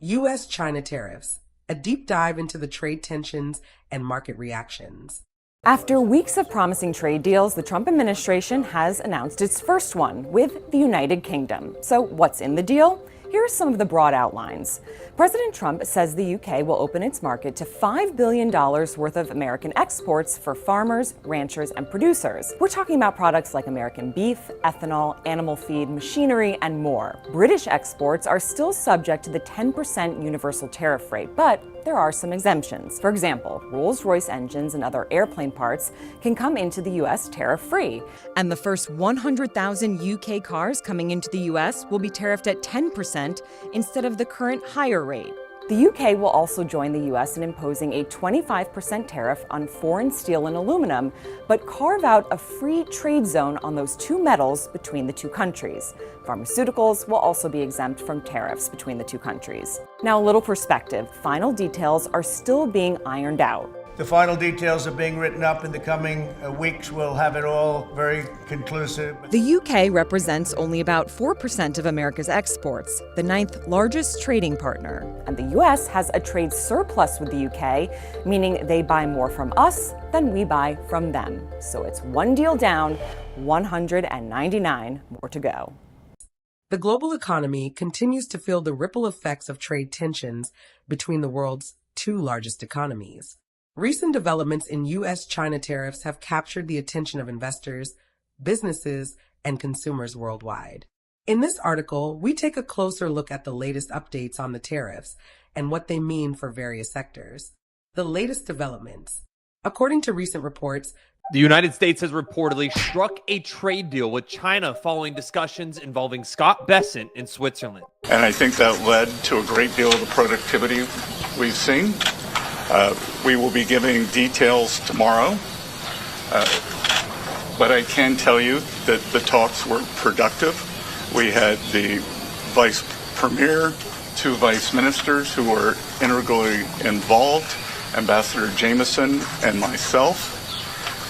U.S. China tariffs, a deep dive into the trade tensions and market reactions. After weeks of promising trade deals, the Trump administration has announced its first one with the United Kingdom. So what's in the deal? Here are some of the broad outlines. President Trump says the UK will open its market to $5 billion worth of American exports for farmers, ranchers, and producers. We're talking about products like American beef, ethanol, animal feed, machinery, and more. British exports are still subject to the 10% universal tariff rate, but there are some exemptions. For example, Rolls-Royce engines and other airplane parts can come into the U.S. tariff-free. And the first 100,000 UK cars coming into the U.S. will be tariffed at 10% instead of the current higher rate. The UK will also join the US in imposing a 25% tariff on foreign steel and aluminum, but carve out a free trade zone on those two metals between the two countries. Pharmaceuticals will also be exempt from tariffs between the two countries. Now, a little perspective. Final details are still being ironed out. The final details are being written up in the coming weeks. We'll have it all very conclusive. The UK represents only about 4% of America's exports, the ninth largest trading partner. And the US has a trade surplus with the UK, meaning they buy more from us than we buy from them. So it's one deal down, 199 more to go. The global economy continues to feel the ripple effects of trade tensions between the world's two largest economies. Recent developments in U.S.-China tariffs have captured the attention of investors, businesses, and consumers worldwide. In this article, we take a closer look at the latest updates on the tariffs and what they mean for various sectors. The latest developments. According to recent reports, the United States has reportedly struck a trade deal with China following discussions involving Scott Bessent in Switzerland. And I think that led to a great deal of the productivity we've seen. We will be giving details tomorrow, but I can tell you that the talks were productive. We had the vice premier, two vice ministers who were integrally involved, Ambassador Jameson and myself,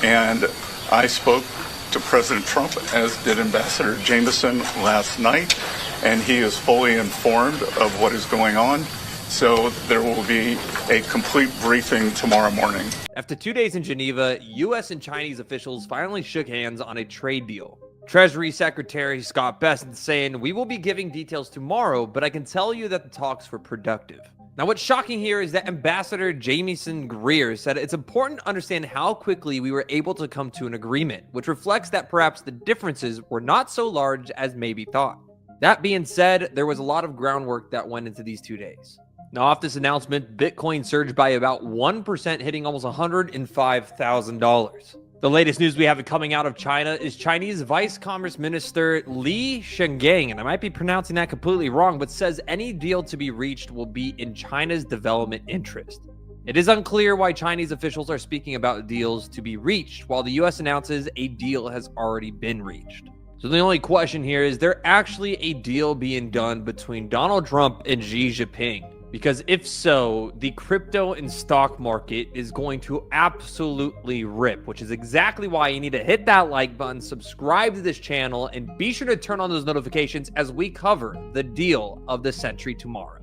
and I spoke to President Trump, as did Ambassador Jameson last night, and he is fully informed of what is going on. So there will be a complete briefing tomorrow morning. After 2 days in Geneva, U.S. and Chinese officials finally shook hands on a trade deal. Treasury Secretary Scott Bessent saying, "We will be giving details tomorrow, but I can tell you that the talks were productive." Now, what's shocking here is that Ambassador Jamieson Greer said it's important to understand how quickly we were able to come to an agreement, which reflects that perhaps the differences were not so large as maybe thought. That being said, there was a lot of groundwork that went into these 2 days. Now, off this announcement, Bitcoin surged by about 1%, hitting almost $105,000. The latest news we have coming out of China is Chinese Vice Commerce Minister Li Shenggang, and I might be pronouncing that completely wrong, but says any deal to be reached will be in China's development interest. It is unclear why Chinese officials are speaking about deals to be reached, while the U.S. announces a deal has already been reached. So the only question here is there actually a deal being done between Donald Trump and Xi Jinping? Because if so, the crypto and stock market is going to absolutely rip, which is exactly why you need to hit that like button, subscribe to this channel, and be sure to turn on those notifications as we cover the deal of the century tomorrow.